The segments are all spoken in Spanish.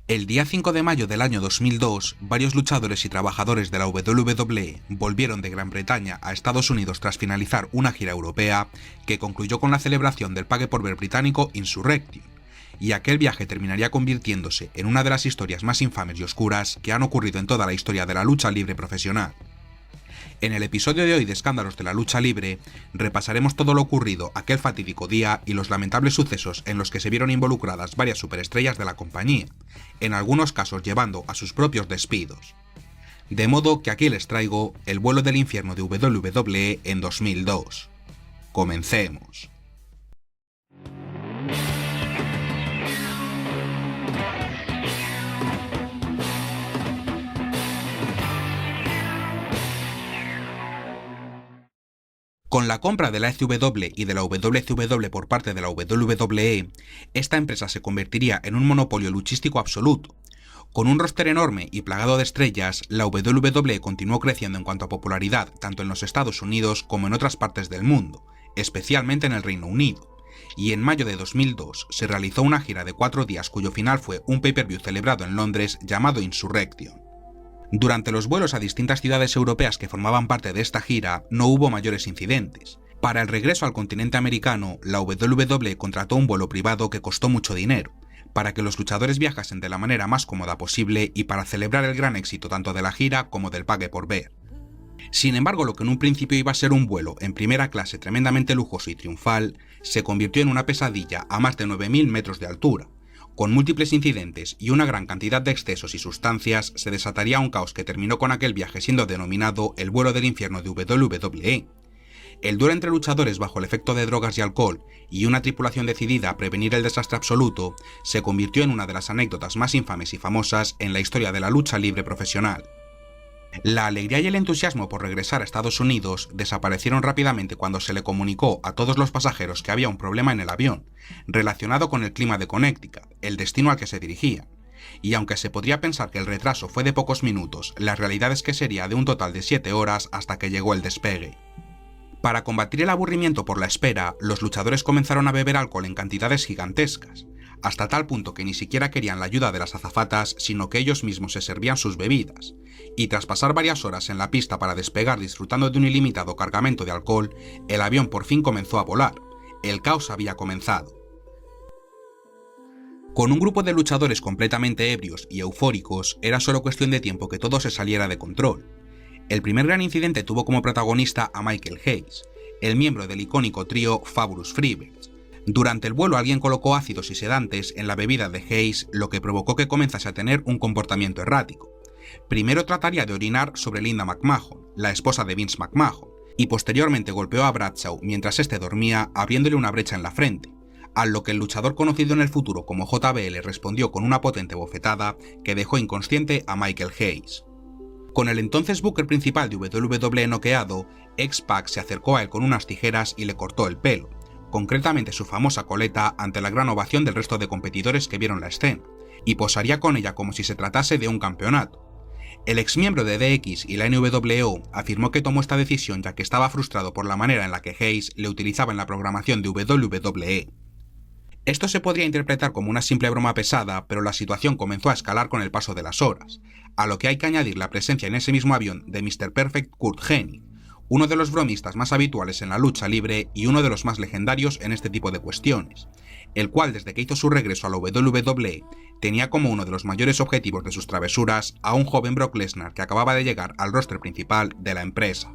El día 5 de mayo del año 2002, varios luchadores y trabajadores de la WWE volvieron de Gran Bretaña a Estados Unidos tras finalizar una gira europea que concluyó con la celebración del pague por ver británico Insurrection, y aquel viaje terminaría convirtiéndose en una de las historias más infames y oscuras que han ocurrido en toda la historia de la lucha libre profesional. En el episodio de hoy de Escándalos de la Lucha Libre, repasaremos todo lo ocurrido aquel fatídico día y los lamentables sucesos en los que se vieron involucradas varias superestrellas de la compañía, en algunos casos llevando a sus propios despidos. De modo que aquí les traigo el vuelo del infierno de WWE en 2002. Comencemos. Con la compra de la ECW y de la WCW por parte de la WWE, esta empresa se convertiría en un monopolio luchístico absoluto. Con un roster enorme y plagado de estrellas, la WWE continuó creciendo en cuanto a popularidad tanto en los Estados Unidos como en otras partes del mundo, especialmente en el Reino Unido, y en mayo de 2002 se realizó una gira de 4 días cuyo final fue un pay-per-view celebrado en Londres llamado Insurrection. Durante los vuelos a distintas ciudades europeas que formaban parte de esta gira, no hubo mayores incidentes. Para el regreso al continente americano, la WWE contrató un vuelo privado que costó mucho dinero, para que los luchadores viajasen de la manera más cómoda posible y para celebrar el gran éxito tanto de la gira como del pague por ver. Sin embargo, lo que en un principio iba a ser un vuelo en primera clase tremendamente lujoso y triunfal, se convirtió en una pesadilla a más de 9.000 metros de altura. Con múltiples incidentes y una gran cantidad de excesos y sustancias, se desataría un caos que terminó con aquel viaje siendo denominado el vuelo del infierno de WWE. El duelo entre luchadores bajo el efecto de drogas y alcohol y una tripulación decidida a prevenir el desastre absoluto, se convirtió en una de las anécdotas más infames y famosas en la historia de la lucha libre profesional. La alegría y el entusiasmo por regresar a Estados Unidos desaparecieron rápidamente cuando se le comunicó a todos los pasajeros que había un problema en el avión, relacionado con el clima de Connecticut, el destino al que se dirigían. Y aunque se podría pensar que el retraso fue de pocos minutos, la realidad es que sería de un total de 7 horas hasta que llegó el despegue. Para combatir el aburrimiento por la espera, los luchadores comenzaron a beber alcohol en cantidades gigantescas, hasta tal punto que ni siquiera querían la ayuda de las azafatas, sino que ellos mismos se servían sus bebidas, y tras pasar varias horas en la pista para despegar disfrutando de un ilimitado cargamento de alcohol, el avión por fin comenzó a volar. El caos había comenzado. Con un grupo de luchadores completamente ebrios y eufóricos, era solo cuestión de tiempo que todo se saliera de control. El primer gran incidente tuvo como protagonista a Michael Hayes, el miembro del icónico trío Fabulous Freebirds. Durante el vuelo alguien colocó ácidos y sedantes en la bebida de Hayes, lo que provocó que comenzase a tener un comportamiento errático. Primero trataría de orinar sobre Linda McMahon, la esposa de Vince McMahon, y posteriormente golpeó a Bradshaw mientras este dormía, abriéndole una brecha en la frente, a lo que el luchador conocido en el futuro como JBL respondió con una potente bofetada que dejó inconsciente a Michael Hayes. Con el entonces booker principal de WWE noqueado, X-Pac se acercó a él con unas tijeras y le cortó el pelo, concretamente su famosa coleta, ante la gran ovación del resto de competidores que vieron la escena, y posaría con ella como si se tratase de un campeonato. El exmiembro de DX y la NWO afirmó que tomó esta decisión ya que estaba frustrado por la manera en la que Hayes le utilizaba en la programación de WWE. Esto se podría interpretar como una simple broma pesada, pero la situación comenzó a escalar con el paso de las horas, a lo que hay que añadir la presencia en ese mismo avión de Mr. Perfect Kurt Hennig, uno de los bromistas más habituales en la lucha libre y uno de los más legendarios en este tipo de cuestiones, el cual desde que hizo su regreso a la WWE tenía como uno de los mayores objetivos de sus travesuras a un joven Brock Lesnar que acababa de llegar al roster principal de la empresa.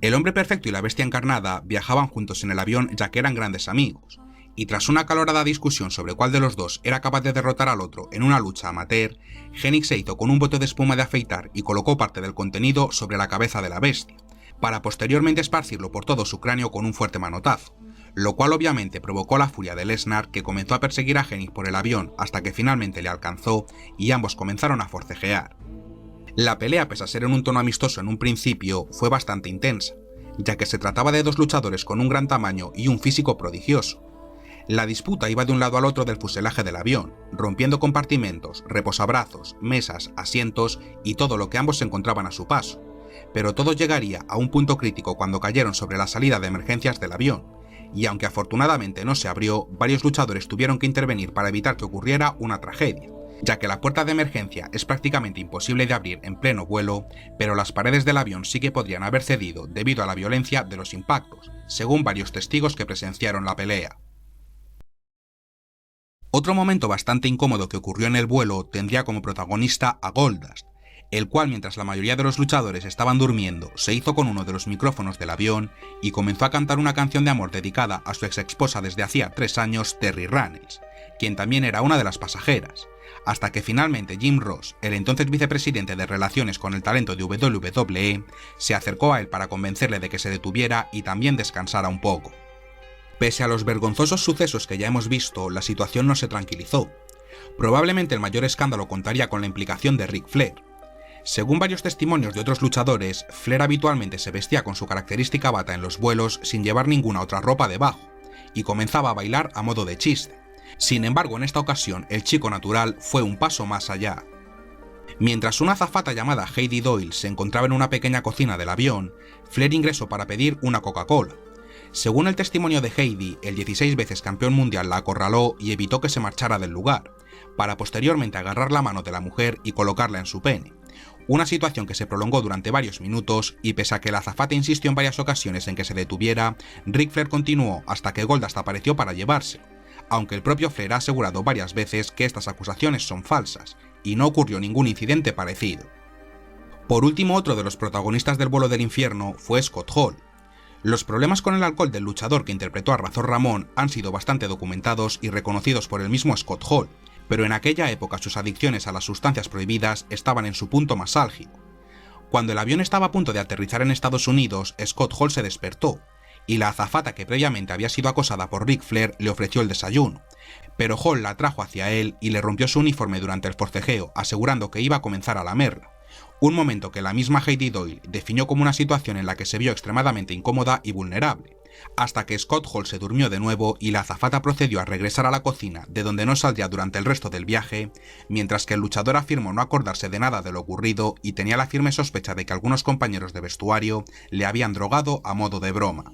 El hombre perfecto y la bestia encarnada viajaban juntos en el avión ya que eran grandes amigos, y tras una acalorada discusión sobre cuál de los dos era capaz de derrotar al otro en una lucha amateur, Hennig se hizo con un bote de espuma de afeitar y colocó parte del contenido sobre la cabeza de la bestia, para posteriormente esparcirlo por todo su cráneo con un fuerte manotazo, lo cual obviamente provocó la furia de Lesnar, que comenzó a perseguir a Hennig por el avión hasta que finalmente le alcanzó y ambos comenzaron a forcejear. La pelea, pese a ser en un tono amistoso en un principio, fue bastante intensa, ya que se trataba de dos luchadores con un gran tamaño y un físico prodigioso. La disputa iba de un lado al otro del fuselaje del avión, rompiendo compartimentos, reposabrazos, mesas, asientos y todo lo que ambos se encontraban a su paso, pero todo llegaría a un punto crítico cuando cayeron sobre la salida de emergencias del avión, y aunque afortunadamente no se abrió, varios luchadores tuvieron que intervenir para evitar que ocurriera una tragedia, ya que la puerta de emergencia es prácticamente imposible de abrir en pleno vuelo, pero las paredes del avión sí que podrían haber cedido debido a la violencia de los impactos, según varios testigos que presenciaron la pelea. Otro momento bastante incómodo que ocurrió en el vuelo tendría como protagonista a Goldust, el cual, mientras la mayoría de los luchadores estaban durmiendo, se hizo con uno de los micrófonos del avión y comenzó a cantar una canción de amor dedicada a su ex esposa desde hacía 3 años, Terri Runnels, quien también era una de las pasajeras, hasta que finalmente Jim Ross, el entonces vicepresidente de Relaciones con el Talento de WWE, se acercó a él para convencerle de que se detuviera y también descansara un poco. Pese a los vergonzosos sucesos que ya hemos visto, la situación no se tranquilizó. Probablemente el mayor escándalo contaría con la implicación de Ric Flair. Según varios testimonios de otros luchadores, Flair habitualmente se vestía con su característica bata en los vuelos sin llevar ninguna otra ropa debajo, y comenzaba a bailar a modo de chiste. Sin embargo, en esta ocasión, el chico natural fue un paso más allá. Mientras una azafata llamada Heidi Doyle se encontraba en una pequeña cocina del avión, Flair ingresó para pedir una Coca-Cola. Según el testimonio de Heidi, el 16 veces campeón mundial la acorraló y evitó que se marchara del lugar, para posteriormente agarrar la mano de la mujer y colocarla en su pene. Una situación que se prolongó durante varios minutos y pese a que la azafata insistió en varias ocasiones en que se detuviera, Ric Flair continuó hasta que Goldust apareció para llevárselo, aunque el propio Flair ha asegurado varias veces que estas acusaciones son falsas y no ocurrió ningún incidente parecido. Por último, otro de los protagonistas del vuelo del infierno fue Scott Hall. Los problemas con el alcohol del luchador que interpretó a Razor Ramón han sido bastante documentados y reconocidos por el mismo Scott Hall, pero en aquella época sus adicciones a las sustancias prohibidas estaban en su punto más álgido. Cuando el avión estaba a punto de aterrizar en Estados Unidos, Scott Hall se despertó, y la azafata que previamente había sido acosada por Ric Flair le ofreció el desayuno, pero Hall la trajo hacia él y le rompió su uniforme durante el forcejeo, asegurando que iba a comenzar a lamerla. Un momento que la misma Heidi Doyle definió como una situación en la que se vio extremadamente incómoda y vulnerable, hasta que Scott Hall se durmió de nuevo y la azafata procedió a regresar a la cocina, de donde no saldría durante el resto del viaje, mientras que el luchador afirmó no acordarse de nada de lo ocurrido y tenía la firme sospecha de que algunos compañeros de vestuario le habían drogado a modo de broma.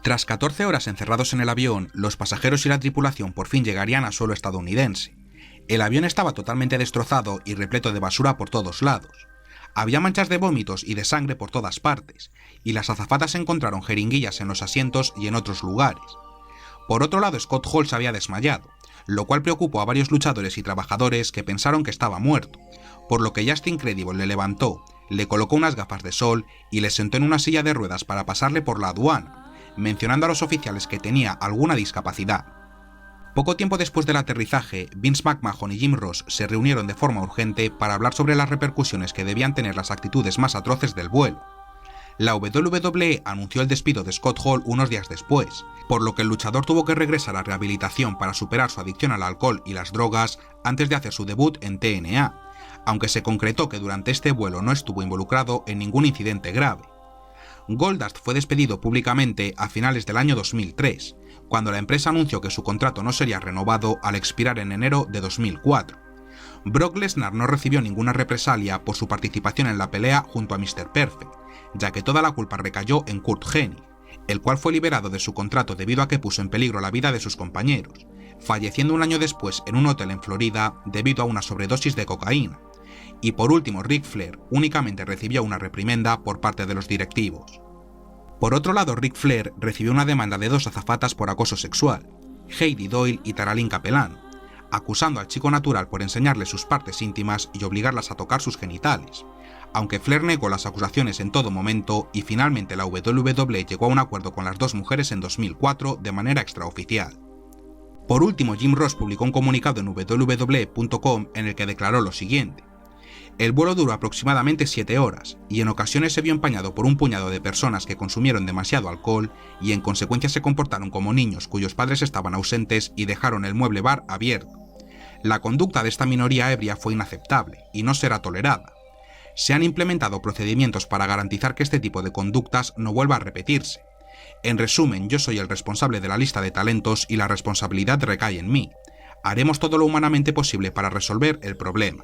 Tras 14 horas encerrados en el avión, los pasajeros y la tripulación por fin llegarían a suelo estadounidense. El avión estaba totalmente destrozado y repleto de basura por todos lados. Había manchas de vómitos y de sangre por todas partes, y las azafatas encontraron jeringuillas en los asientos y en otros lugares. Por otro lado, Scott Hall se había desmayado, lo cual preocupó a varios luchadores y trabajadores que pensaron que estaba muerto, por lo que Justin Credible le levantó, le colocó unas gafas de sol y le sentó en una silla de ruedas para pasarle por la aduana, mencionando a los oficiales que tenía alguna discapacidad. Poco tiempo después del aterrizaje, Vince McMahon y Jim Ross se reunieron de forma urgente para hablar sobre las repercusiones que debían tener las actitudes más atroces del vuelo. La WWE anunció el despido de Scott Hall unos días después, por lo que el luchador tuvo que regresar a rehabilitación para superar su adicción al alcohol y las drogas antes de hacer su debut en TNA, aunque se concretó que durante este vuelo no estuvo involucrado en ningún incidente grave. Goldust fue despedido públicamente a finales del año 2003, cuando la empresa anunció que su contrato no sería renovado al expirar en enero de 2004. Brock Lesnar no recibió ninguna represalia por su participación en la pelea junto a Mr. Perfect, ya que toda la culpa recayó en Curt Hennig, el cual fue liberado de su contrato debido a que puso en peligro la vida de sus compañeros, falleciendo un año después en un hotel en Florida debido a una sobredosis de cocaína. Y por último, Ric Flair únicamente recibió una reprimenda por parte de los directivos. Por otro lado, Ric Flair recibió una demanda de 2 azafatas por acoso sexual, Heidi Doyle y Taralín Capelán, acusando al chico natural por enseñarle sus partes íntimas y obligarlas a tocar sus genitales, aunque Flair negó las acusaciones en todo momento y finalmente la WWE llegó a un acuerdo con las 2 mujeres en 2004 de manera extraoficial. Por último, Jim Ross publicó un comunicado en www.com en el que declaró lo siguiente: el vuelo duró aproximadamente 7 horas, y en ocasiones se vio empañado por un puñado de personas que consumieron demasiado alcohol y en consecuencia se comportaron como niños cuyos padres estaban ausentes y dejaron el mueble bar abierto. La conducta de esta minoría ebria fue inaceptable y no será tolerada. Se han implementado procedimientos para garantizar que este tipo de conductas no vuelva a repetirse. En resumen, yo soy el responsable de la lista de talentos y la responsabilidad recae en mí. Haremos todo lo humanamente posible para resolver el problema.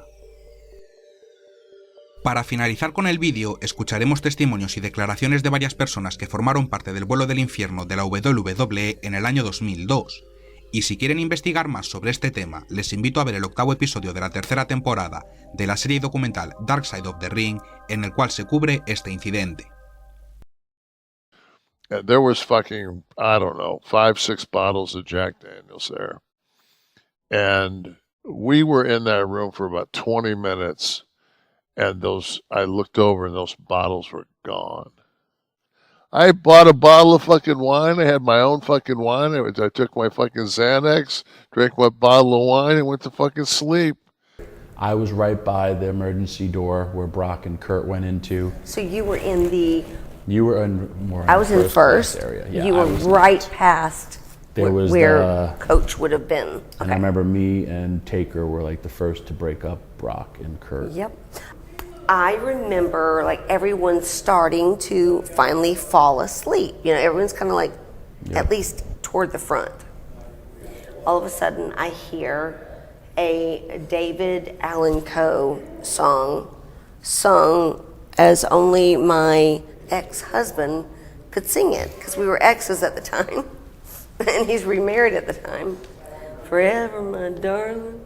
Para finalizar con el vídeo, escucharemos testimonios y declaraciones de varias personas que formaron parte del vuelo del infierno de la WWE en el año 2002, Y si quieren investigar más sobre este tema, les invito a ver el 8º episodio de la 3ª temporada de la serie documental Dark Side of the Ring, en el cual se cubre este incidente. There was fucking, I don't know, 5, 6 bottles of Jack Daniels there. And we were in that room for about 20 minutes, and I looked over and those bottles were gone. I bought a bottle of fucking wine. I had my own fucking wine. I took my fucking Xanax, drank my bottle of wine, and went to fucking sleep. I was right by the emergency door where Brock and Kurt went into. So you were in the... You were in more. I was in first. Area. Yeah, you were right past where Coach would have been. Okay. And I remember me and Taker were like the first to break up Brock and Kurt. Yep. I remember like everyone starting to finally fall asleep. You know, everyone's kind of like, at least toward the front. All of a sudden I hear a David Allan Coe song sung as only my ex-husband could sing it, because we were exes at the time and he's remarried at the time. Forever, my darling,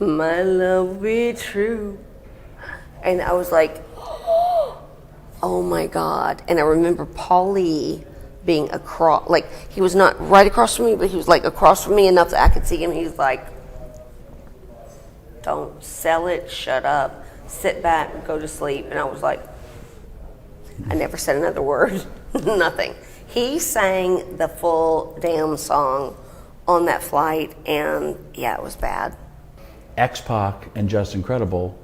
my love be true. And I was like, oh my God. And I remember Paulie being across, like he was not right across from me, but he was like across from me enough that I could see him. He's like, don't sell it, shut up, sit back, go to sleep. And I was like, I never said another word, nothing. He sang the full damn song on that flight, and yeah, it was bad. X-Pac and Justin Credible,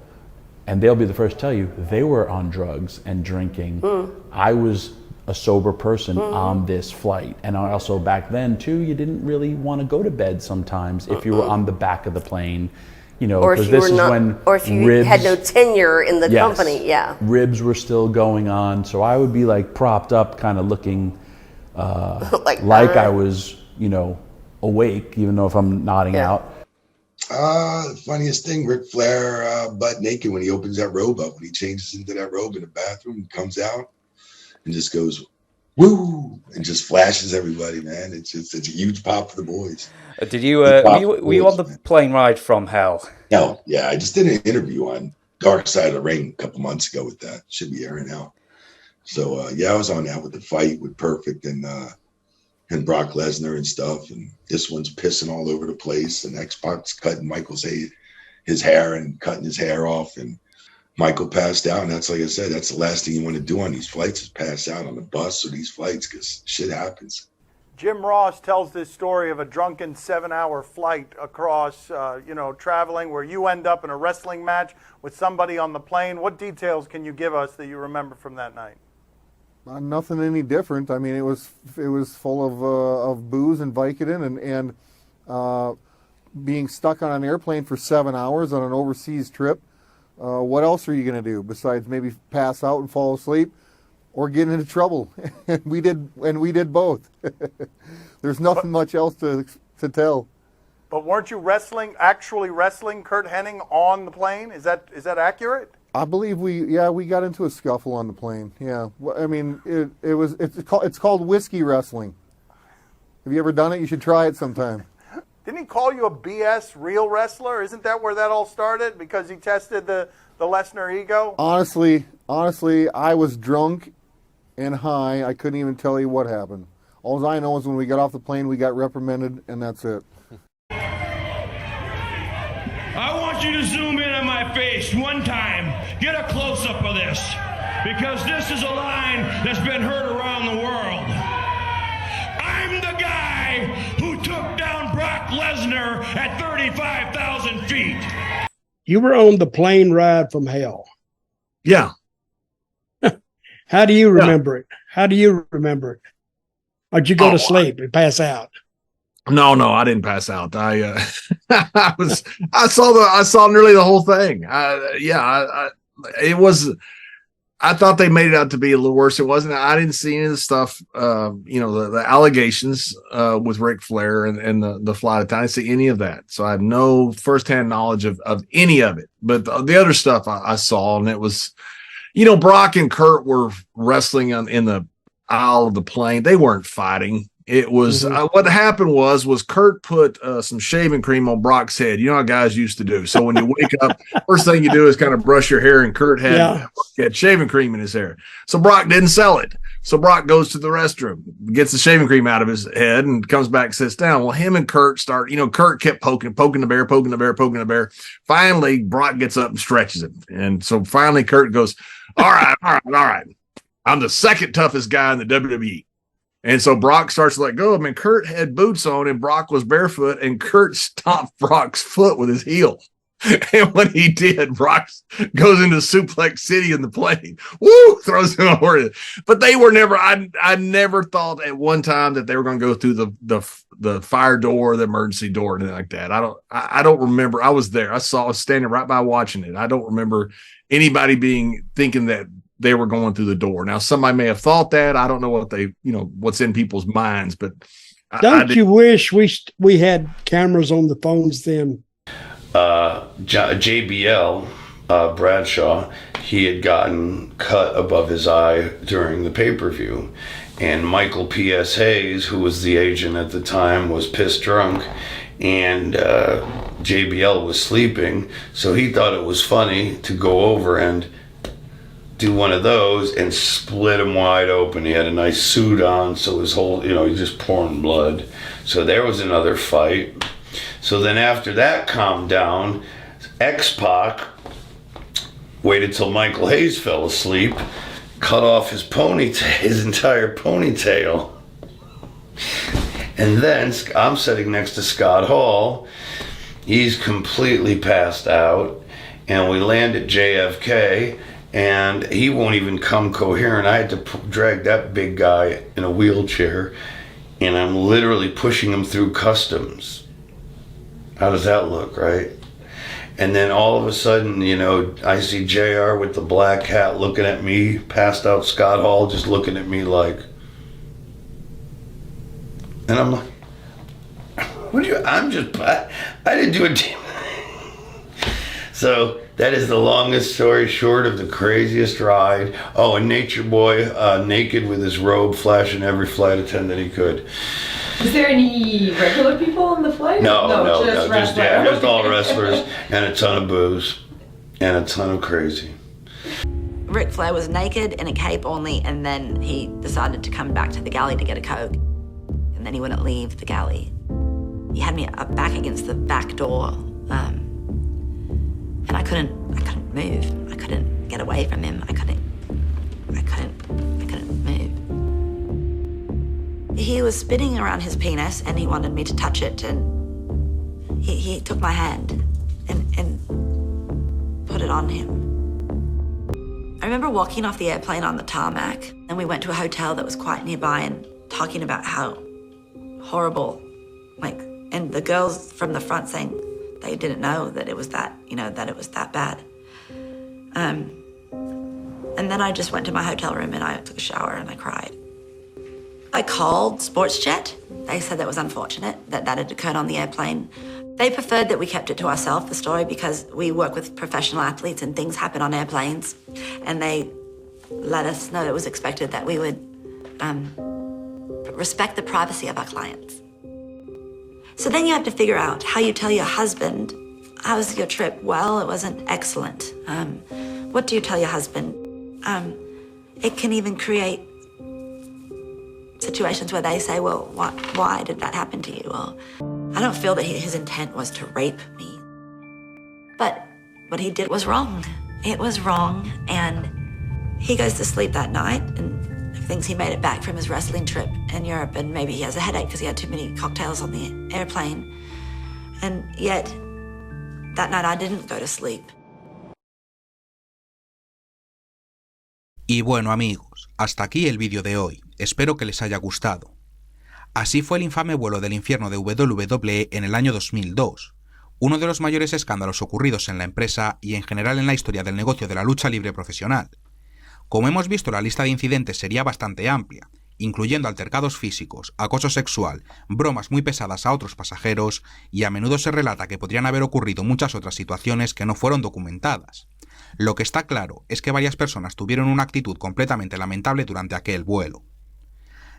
and they'll be the first to tell you, they were on drugs and drinking. I was a sober person on this flight. And also back then too, you didn't really want to go to bed sometimes if you were on the back of the plane. You know, because this is when or if you ribs, had no tenure in the company, ribs were still going on. So I would be like propped up, kind of looking like I was, you know, awake, even though if I'm nodding out. The funniest thing, Ric Flair butt naked when he opens that robe up, when he changes into that robe in the bathroom and comes out and just goes, woo, and just flashes everybody, man. It's a huge pop for the boys. Did you, were you on the plane ride from hell? No, yeah, I just did an interview on Dark Side of the Ring a couple months ago with that. Should be airing out. So, yeah, I was on that with the fight with Perfect and Brock Lesnar and stuff. And this one's pissing all over the place. And X-Pac's cutting Michael's his hair and cutting his hair off. And Michael passed out. And that's, like I said, that's the last thing you want to do on these flights is pass out on the bus or these flights because shit happens. Jim Ross tells this story of a drunken 7-hour flight across, traveling where you end up in a wrestling match with somebody on the plane. What details can you give us that you remember from that night? Nothing any different. I mean, it was full of booze and Vicodin and being stuck on an airplane for 7 hours on an overseas trip. What else are you going to do besides maybe pass out and fall asleep or get into trouble? And we did both. There's nothing much else to tell. But weren't you actually wrestling Curt Hennig on the plane? Is that accurate? I believe we got into a scuffle on the plane. Yeah, I mean it's called whiskey wrestling. Have you ever done it? You should try it sometime. Didn't he call you a BS real wrestler? Isn't that where that all started? Because he tested the Lesnar ego? Honestly, I was drunk and high. I couldn't even tell you what happened. All I know is when we got off the plane, we got reprimanded, and that's it. I want you to zoom in on my face one time. Get a close-up of this, because this is a line that's been heard around the world. I'm the guy who took down Brock Lesnar at 35,000 feet. You were on the plane ride from hell. Yeah. How do you remember it? How do you remember it? Or did you go to sleep and pass out? No, I didn't pass out. I saw nearly the whole thing. It was. I thought they made it out to be a little worse. It wasn't. I didn't see any of the stuff. The allegations with Ric Flair and the flight attendant. I didn't see any of that. So I have no firsthand knowledge of any of it. But the other stuff I saw, and it was, Brock and Kurt were wrestling in the aisle of the plane. They weren't fighting. It was what happened was Kurt put some shaving cream on Brock's head. You know how guys used to do. So when you wake up, first thing you do is kind of brush your hair, and Kurt had shaving cream in his hair. So Brock didn't sell it. So Brock goes to the restroom, gets the shaving cream out of his head, and comes back and sits down. Well, him and Kurt start, Kurt kept poking the bear. Finally, Brock gets up and stretches him. And so finally Kurt goes, all right. I'm the second toughest guy in the WWE. And so Brock starts to let go of him, and Kurt had boots on, and Brock was barefoot, and Kurt stopped Brock's foot with his heel. And when he did, Brock goes into Suplex City in the plane. Woo! Throws him over. But they were never. I never thought at one time that they were going to go through the fire door, the emergency door, anything like that. I don't remember. I was there. I was standing right by watching it. I don't remember anybody thinking that they were going through the door. Now, somebody may have thought that. I don't know what what's in people's minds, but don't you wish we had cameras on the phones then? JBL Bradshaw, he had gotten cut above his eye during the pay-per-view, and Michael P.S. Hayes, who was the agent at the time, was pissed drunk, and JBL was sleeping, so he thought it was funny to go over and do one of those and split him wide open. He had a nice suit on, so his whole, he's just pouring blood. So there was another fight. So then after that calmed down, X-Pac waited till Michael Hayes fell asleep, cut off his entire ponytail. And then I'm sitting next to Scott Hall. He's completely passed out, and we land at JFK, and he won't even come coherent. I had to drag that big guy in a wheelchair, and I'm literally pushing him through customs. How does that look, right? And then all of a sudden, I see JR with the black hat looking at me, passed out Scott Hall just looking at me like, and I'm like, I didn't do a damn. So that is the longest story short of the craziest ride. Oh, and Nature Boy, naked with his robe, flashing every flight attendant he could. Was there any regular people on the flight? No, just all wrestlers and a ton of booze and a ton of crazy. Ric Flair was naked in a cape only, and then he decided to come back to the galley to get a Coke. And then he wouldn't leave the galley. He had me back against the back door, and I couldn't move. I couldn't get away from him. I couldn't move. He was spinning around his penis, and he wanted me to touch it, and he took my hand and put it on him. I remember walking off the airplane on the tarmac, and we went to a hotel that was quite nearby and talking about how horrible, and the girls from the front saying they didn't know that it was that, that it was that bad. And then I just went to my hotel room and I took a shower and I cried. I called SportsJet. They said that was unfortunate that had occurred on the airplane. They preferred that we kept it to ourselves, the story, because we work with professional athletes and things happen on airplanes. And they let us know it was expected that we would respect the privacy of our clients. So then you have to figure out how you tell your husband, how was your trip? Well, it wasn't excellent. What do you tell your husband? It can even create situations where they say, well, why did that happen to you? Or, I don't feel that his intent was to rape me. But what he did was wrong. It was wrong, and he goes to sleep that night and thinks he made it back from his wrestling trip in Europe, and maybe he has a headache because he had too many cocktails on the airplane. And yet, that night I didn't go to sleep. Y bueno, amigos, hasta aquí el vídeo de hoy. Espero que les haya gustado. Así fue el infame vuelo del infierno de WWE en el año 2002, uno de los mayores escándalos ocurridos en la empresa y en general en la historia del negocio de la lucha libre profesional. Como hemos visto, la lista de incidentes sería bastante amplia, incluyendo altercados físicos, acoso sexual, bromas muy pesadas a otros pasajeros, y a menudo se relata que podrían haber ocurrido muchas otras situaciones que no fueron documentadas. Lo que está claro es que varias personas tuvieron una actitud completamente lamentable durante aquel vuelo.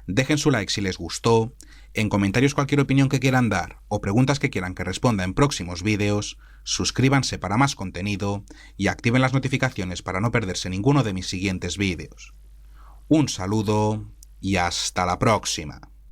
Dejen su like si les gustó, en comentarios cualquier opinión que quieran dar o preguntas que quieran que responda en próximos vídeos, suscríbanse para más contenido y activen las notificaciones para no perderse ninguno de mis siguientes vídeos. Un saludo y hasta la próxima.